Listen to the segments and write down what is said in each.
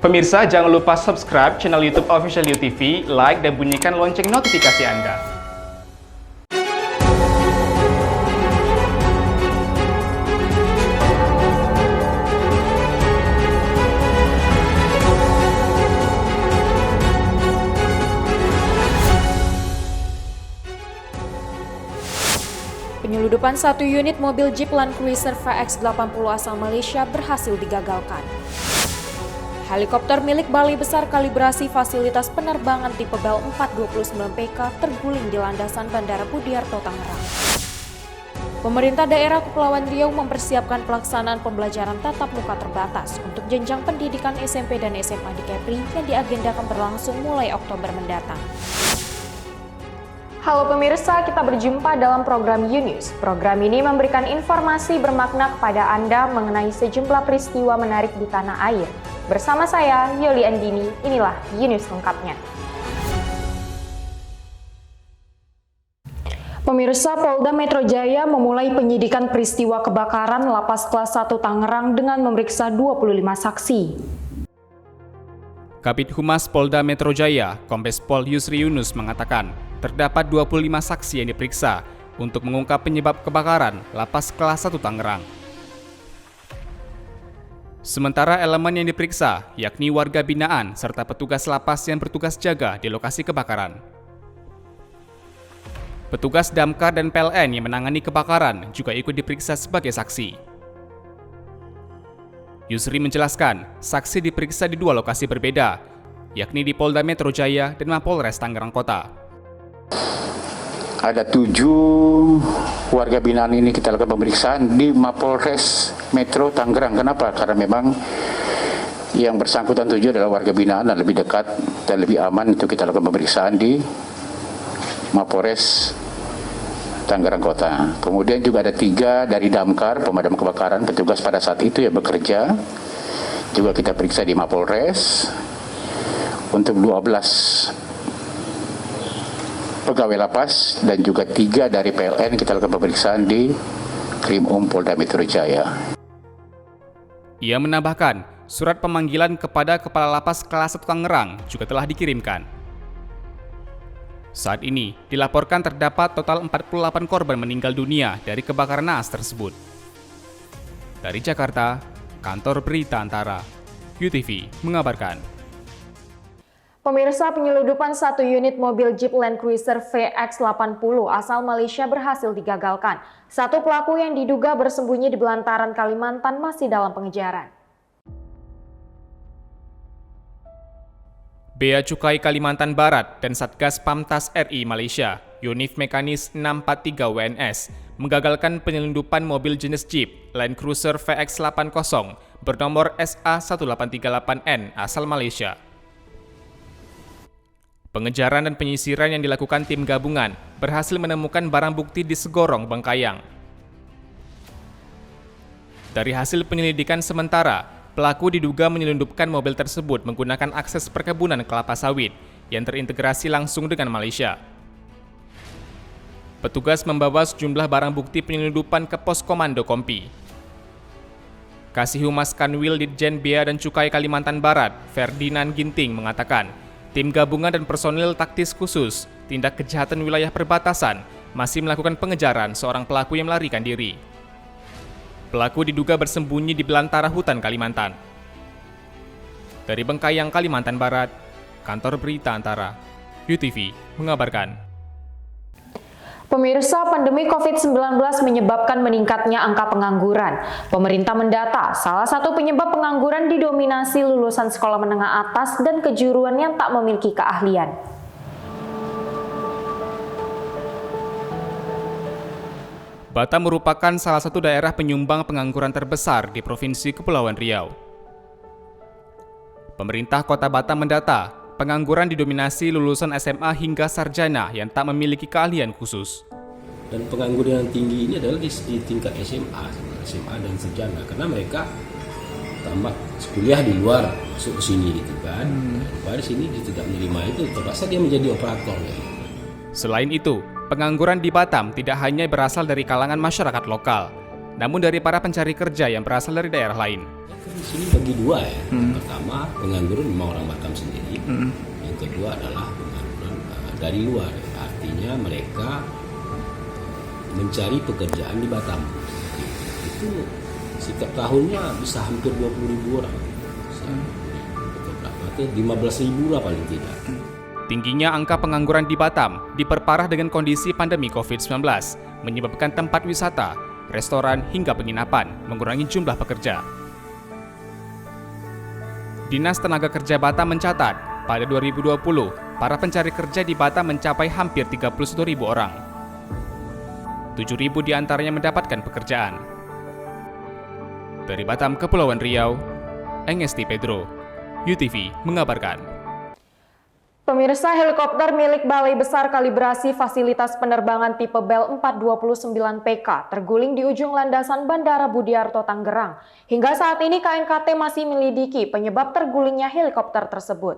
Pemirsa, jangan lupa subscribe channel YouTube Official UTV, like dan bunyikan lonceng notifikasi Anda. Penyeludupan satu unit mobil Jeep Land Cruiser VX80 asal Malaysia berhasil digagalkan. Helikopter milik Bali Besar kalibrasi fasilitas penerbangan tipe Bell 429PK terguling di landasan Bandara Budiarto, Tangerang. Pemerintah daerah Kepulauan Riau mempersiapkan pelaksanaan pembelajaran tatap muka terbatas untuk jenjang pendidikan SMP dan SMA di Kepri yang diagendakan berlangsung mulai Oktober mendatang. Halo pemirsa, kita berjumpa dalam program UNews. Program ini memberikan informasi bermakna kepada Anda mengenai sejumlah peristiwa menarik di tanah air. Bersama saya, Yoli Andini, inilah UNews lengkapnya. Pemirsa, Polda Metro Jaya memulai penyidikan peristiwa kebakaran Lapas Kelas 1 Tangerang dengan memeriksa 25 saksi. Kabid Humas Polda Metro Jaya, Kombes Pol Yusri Yunus mengatakan, terdapat 25 saksi yang diperiksa untuk mengungkap penyebab kebakaran Lapas Kelas 1 Tangerang. Sementara elemen yang diperiksa yakni warga binaan serta petugas lapas yang bertugas jaga di lokasi kebakaran. Petugas damkar dan PLN yang menangani kebakaran juga ikut diperiksa sebagai saksi. Yusri menjelaskan, saksi diperiksa di dua lokasi berbeda, yakni di Polda Metro Jaya dan Mapolres Tangerang Kota. Ada 7 warga binaan ini kita lakukan pemeriksaan di Mapolres Metro Tangerang. Kenapa? Karena memang yang bersangkutan 7 adalah warga binaan dan lebih dekat dan lebih aman itu kita lakukan pemeriksaan di Mapolres Tangerang Kota. Kemudian juga ada 3 dari damkar, pemadam kebakaran, petugas pada saat itu yang bekerja. Juga kita periksa di Mapolres untuk 12 pegawai lapas dan juga 3 dari PLN kita lakukan pemeriksaan di Krim Polda Metro Jaya. Ia menambahkan, surat pemanggilan kepada Kepala Lapas Kelas 1 Tangerang juga telah dikirimkan. Saat ini, dilaporkan terdapat total 48 korban meninggal dunia dari kebakaran naas tersebut. Dari Jakarta, Kantor Berita Antara, UTV mengabarkan. Pemirsa, penyeludupan satu unit mobil Jeep Land Cruiser VX80 asal Malaysia berhasil digagalkan. Satu pelaku yang diduga bersembunyi di Belantaran, Kalimantan masih dalam pengejaran. Bea Cukai Kalimantan Barat dan Satgas Pamtas RI Malaysia, Unif Mekanis 643 WNS, menggagalkan penyelundupan mobil jenis Jeep Land Cruiser VX80 bernomor SA1838N asal Malaysia. Pengejaran dan penyisiran yang dilakukan tim gabungan berhasil menemukan barang bukti di Segorong, Bengkayang. Dari hasil penyelidikan sementara, pelaku diduga menyelundupkan mobil tersebut menggunakan akses perkebunan kelapa sawit yang terintegrasi langsung dengan Malaysia. Petugas membawa sejumlah barang bukti penyelundupan ke pos komando Kompi. Kasih Humas Kanwil Ditjen Bea dan Cukai Kalimantan Barat, Ferdinand Ginting mengatakan, tim gabungan dan personil taktis khusus tindak kejahatan wilayah perbatasan masih melakukan pengejaran seorang pelaku yang melarikan diri. Pelaku diduga bersembunyi di belantara hutan Kalimantan. Dari Bengkayang, Kalimantan Barat, Kantor Berita Antara, UTV mengabarkan. Pemirsa, pandemi COVID-19 menyebabkan meningkatnya angka pengangguran. Pemerintah mendata, salah satu penyebab pengangguran didominasi lulusan sekolah menengah atas dan kejuruan yang tak memiliki keahlian. Batam merupakan salah satu daerah penyumbang pengangguran terbesar di Provinsi Kepulauan Riau. Pemerintah Kota Batam mendata, pengangguran didominasi lulusan SMA hingga sarjana yang tak memiliki keahlian khusus. Dan pengangguran yang tinggi ini adalah di tingkat SMA dan sarjana, karena mereka tamat kuliah di luar masuk ke sini gitu kan. Di sini dia tidak menerima itu, terpaksa dia menjadi operator. Selain itu, pengangguran di Batam tidak hanya berasal dari kalangan masyarakat lokal, namun dari para pencari kerja yang berasal dari daerah lain. Di sini bagi dua ya. Yang pertama pengangguran memang orang Batam sendiri. Yang kedua adalah pengangguran dari luar. Artinya mereka mencari pekerjaan di Batam. Itu setiap tahunnya bisa hampir 20.000 orang. Berarti 15.000 lah paling tidak. Tingginya angka pengangguran di Batam diperparah dengan kondisi pandemi COVID-19, menyebabkan tempat wisata, restoran, hingga penginapan mengurangi jumlah pekerja. Dinas Tenaga Kerja Batam mencatat, pada 2020, para pencari kerja di Batam mencapai hampir 31.000 orang. 7.000 diantaranya mendapatkan pekerjaan. Dari Batam, Kepulauan Riau, Engesti Pedro, UTV mengabarkan. Pemirsa, helikopter milik Balai Besar Kalibrasi Fasilitas Penerbangan tipe Bell 429 PK terguling di ujung landasan Bandara Budiarto Tangerang. Hingga saat ini KNKT masih menyelidiki penyebab tergulingnya helikopter tersebut.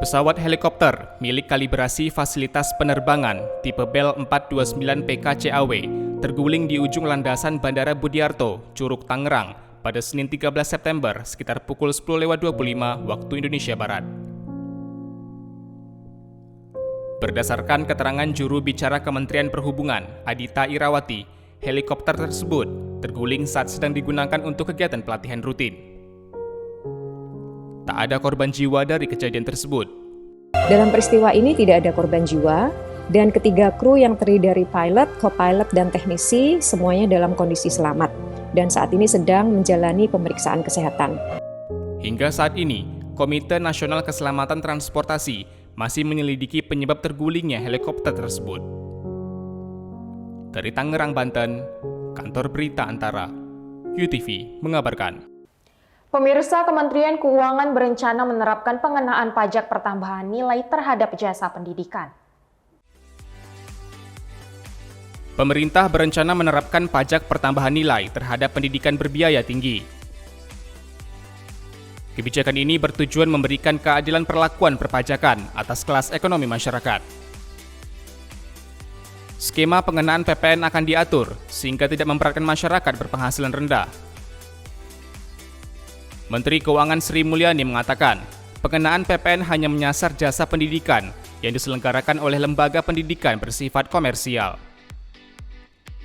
Pesawat helikopter milik Kalibrasi Fasilitas Penerbangan tipe Bell 429 PK CAW terguling di ujung landasan Bandara Budiarto, Curug Tangerang pada Senin 13 September sekitar pukul 10.25 waktu Indonesia Barat. Berdasarkan keterangan juru bicara Kementerian Perhubungan, Adita Irawati, helikopter tersebut terguling saat sedang digunakan untuk kegiatan pelatihan rutin. Tak ada korban jiwa dari kejadian tersebut. Dalam peristiwa ini tidak ada korban jiwa, dan ketiga kru yang terdiri dari pilot, co-pilot, dan teknisi semuanya dalam kondisi selamat, dan saat ini sedang menjalani pemeriksaan kesehatan. Hingga saat ini, Komite Nasional Keselamatan Transportasi masih menyelidiki penyebab tergulingnya helikopter tersebut. Dari Tangerang, Banten, Kantor Berita Antara, UTV mengabarkan. Pemirsa, Kementerian Keuangan berencana menerapkan pengenaan pajak pertambahan nilai terhadap jasa pendidikan. Pemerintah berencana menerapkan pajak pertambahan nilai terhadap pendidikan berbiaya tinggi. Kebijakan ini bertujuan memberikan keadilan perlakuan perpajakan atas kelas ekonomi masyarakat. Skema pengenaan PPN akan diatur sehingga tidak memberatkan masyarakat berpenghasilan rendah. Menteri Keuangan Sri Mulyani mengatakan, pengenaan PPN hanya menyasar jasa pendidikan yang diselenggarakan oleh lembaga pendidikan bersifat komersial.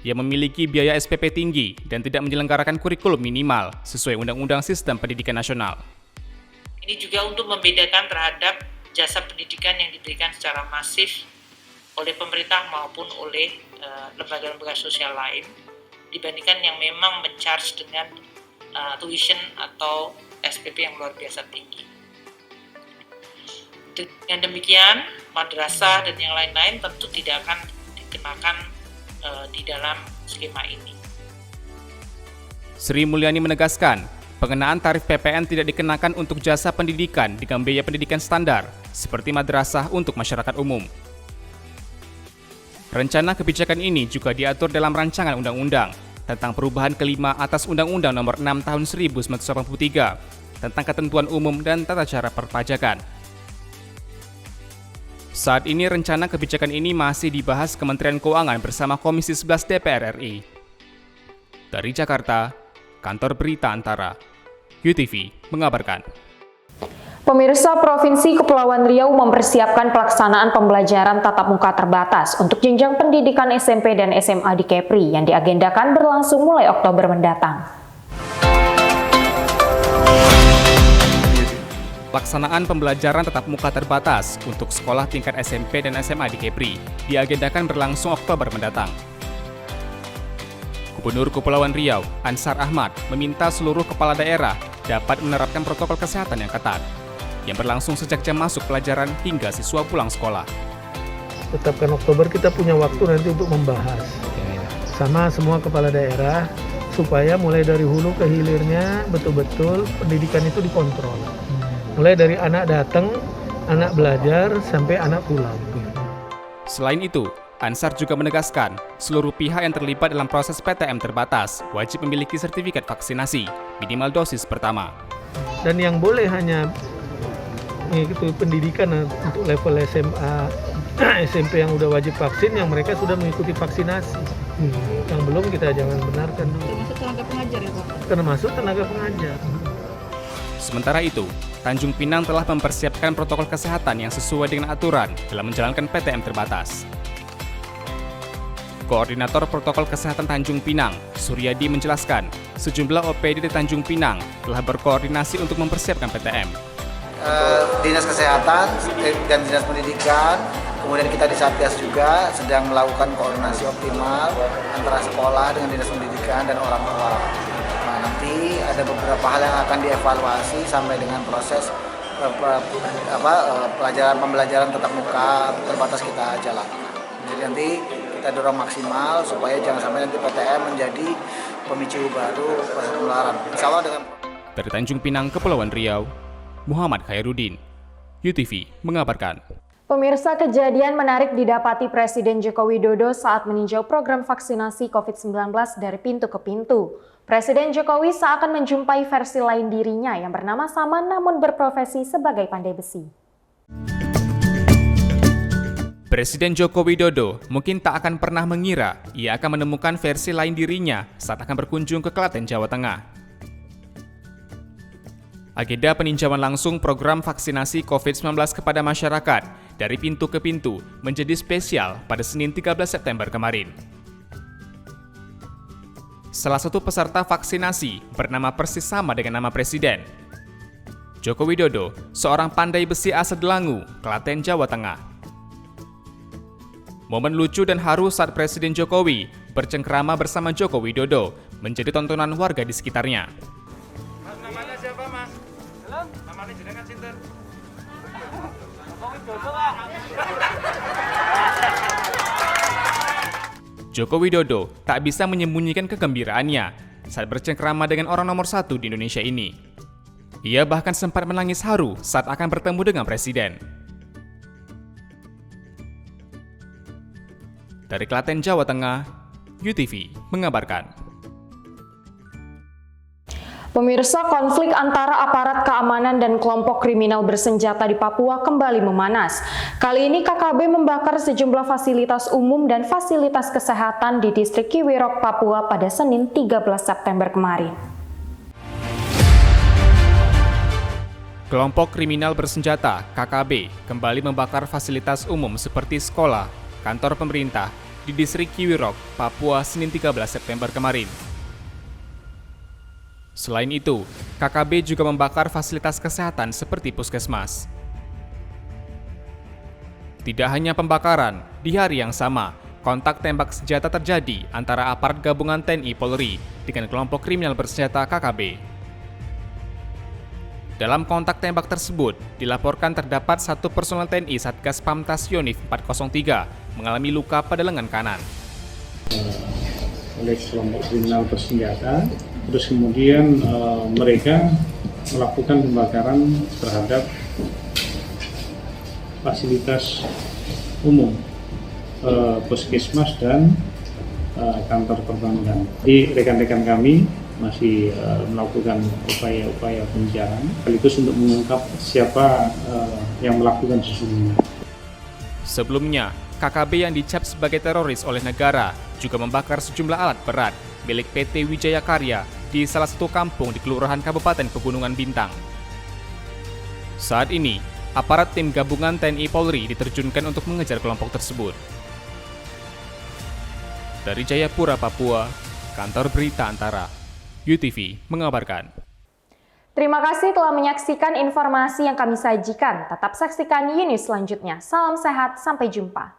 Yang memiliki biaya SPP tinggi dan tidak menyelenggarakan kurikulum minimal sesuai Undang-Undang Sistem Pendidikan Nasional. Ini juga untuk membedakan terhadap jasa pendidikan yang diberikan secara masif oleh pemerintah maupun oleh lembaga-lembaga sosial lain dibandingkan yang memang men-charge dengan tuition atau SPP yang luar biasa tinggi. Dengan demikian, madrasah dan yang lain-lain tentu tidak akan dikenakan di dalam skema ini. Sri Mulyani menegaskan, pengenaan tarif PPN tidak dikenakan untuk jasa pendidikan dengan biaya pendidikan standar, seperti madrasah untuk masyarakat umum. Rencana kebijakan ini juga diatur dalam rancangan undang-undang tentang perubahan kelima atas Undang-Undang Nomor 6 Tahun 1983 tentang ketentuan umum dan tata cara perpajakan. Saat ini rencana kebijakan ini masih dibahas Kementerian Keuangan bersama Komisi 11 DPR RI. Dari Jakarta, Kantor Berita Antara, UTV mengabarkan. Pemirsa, Provinsi Kepulauan Riau mempersiapkan pelaksanaan pembelajaran tatap muka terbatas untuk jenjang pendidikan SMP dan SMA di Kepri yang diagendakan berlangsung mulai Oktober mendatang. Pelaksanaan pembelajaran tatap muka terbatas untuk sekolah tingkat SMP dan SMA di Kepri diagendakan berlangsung Oktober mendatang. Gubernur Kepulauan Riau, Ansar Ahmad, meminta seluruh kepala daerah dapat menerapkan protokol kesehatan yang ketat, yang berlangsung sejak jam masuk pelajaran hingga siswa pulang sekolah. Tetapkan Oktober, kita punya waktu nanti untuk membahas sama semua kepala daerah supaya mulai dari hulu ke hilirnya betul-betul pendidikan itu dikontrol. Mulai dari anak datang, anak belajar, sampai anak pulang. Selain itu, Ansar juga menegaskan seluruh pihak yang terlibat dalam proses PTM terbatas wajib memiliki sertifikat vaksinasi minimal dosis pertama. Dan yang boleh hanya itu pendidikan untuk level SMA, SMP yang udah wajib vaksin, yang mereka sudah mengikuti vaksinasi. Yang belum kita jangan benarkan dulu. Termasuk tenaga pengajar ya Pak? Termasuk tenaga pengajar. Sementara itu, Tanjung Pinang telah mempersiapkan protokol kesehatan yang sesuai dengan aturan dalam menjalankan PTM terbatas. Koordinator Protokol Kesehatan Tanjung Pinang, Suryadi menjelaskan, sejumlah OPD di Tanjung Pinang telah berkoordinasi untuk mempersiapkan PTM. Dinas Kesehatan dan Dinas Pendidikan, kemudian kita di Satgas juga sedang melakukan koordinasi optimal antara sekolah dengan Dinas Pendidikan dan orang tua. Nah, nanti ada beberapa hal yang akan dievaluasi sampai dengan proses pembelajaran tatap muka terbatas kita jalankan. Jadi nanti kita dorong maksimal supaya jangan sampai nanti PTM menjadi pemicu baru proses penularan. Insya Allah dengan Dari Tanjung Pinang, Kepulauan Riau, Muhammad Khairuddin, UTV mengabarkan. Pemirsa, kejadian menarik didapati Presiden Joko Widodo saat meninjau program vaksinasi COVID-19 dari pintu ke pintu. Presiden Jokowi seakan menjumpai versi lain dirinya yang bernama sama namun berprofesi sebagai pandai besi. Presiden Joko Widodo mungkin tak akan pernah mengira ia akan menemukan versi lain dirinya saat akan berkunjung ke Klaten, Jawa Tengah. Agenda peninjauan langsung program vaksinasi COVID-19 kepada masyarakat dari pintu ke pintu menjadi spesial pada Senin 13 September kemarin. Salah satu peserta vaksinasi bernama persis sama dengan nama Presiden. Joko Widodo, seorang pandai besi asal Delangu, Klaten, Jawa Tengah. Momen lucu dan haru saat Presiden Jokowi bercengkrama bersama Joko Widodo menjadi tontonan warga di sekitarnya. Mas, namanya siapa, Mas? Halo? Namanya jenengan sinten? Joko Widodo tak bisa menyembunyikan kegembiraannya saat bercengkrama dengan orang nomor 1 di Indonesia ini. Ia bahkan sempat menangis haru saat akan bertemu dengan Presiden. Dari Klaten, Jawa Tengah, UTV mengabarkan. Pemirsa, konflik antara aparat keamanan dan kelompok kriminal bersenjata di Papua kembali memanas. Kali ini KKB membakar sejumlah fasilitas umum dan fasilitas kesehatan di distrik Kiwirok, Papua pada Senin 13 September kemarin. Kelompok kriminal bersenjata KKB kembali membakar fasilitas umum seperti sekolah, kantor pemerintah di distrik Kiwirok, Papua Senin 13 September kemarin. Selain itu, KKB juga membakar fasilitas kesehatan seperti puskesmas. Tidak hanya pembakaran, di hari yang sama, kontak tembak senjata terjadi antara aparat gabungan TNI Polri dengan kelompok kriminal bersenjata KKB. Dalam kontak tembak tersebut, dilaporkan terdapat satu personel TNI Satgas Pamtas Yonif 403 mengalami luka pada lengan kanan. Oleh kelompok kriminal bersenjata, terus kemudian mereka melakukan pembakaran terhadap fasilitas umum, puskesmas dan kantor perbankan. Jadi rekan-rekan kami masih melakukan upaya-upaya pengejaran, sekaligus untuk mengungkap siapa yang melakukan sesungguhnya. Sebelumnya, KKB yang dicap sebagai teroris oleh negara juga membakar sejumlah alat berat milik PT Wijaya Karya di salah satu kampung di Kelurahan Kabupaten Pegunungan Bintang. Saat ini, aparat tim gabungan TNI Polri diterjunkan untuk mengejar kelompok tersebut. Dari Jayapura, Papua, Kantor Berita Antara, UTV mengabarkan. Terima kasih telah menyaksikan informasi yang kami sajikan. Tetap saksikan Yunus selanjutnya. Salam sehat, sampai jumpa.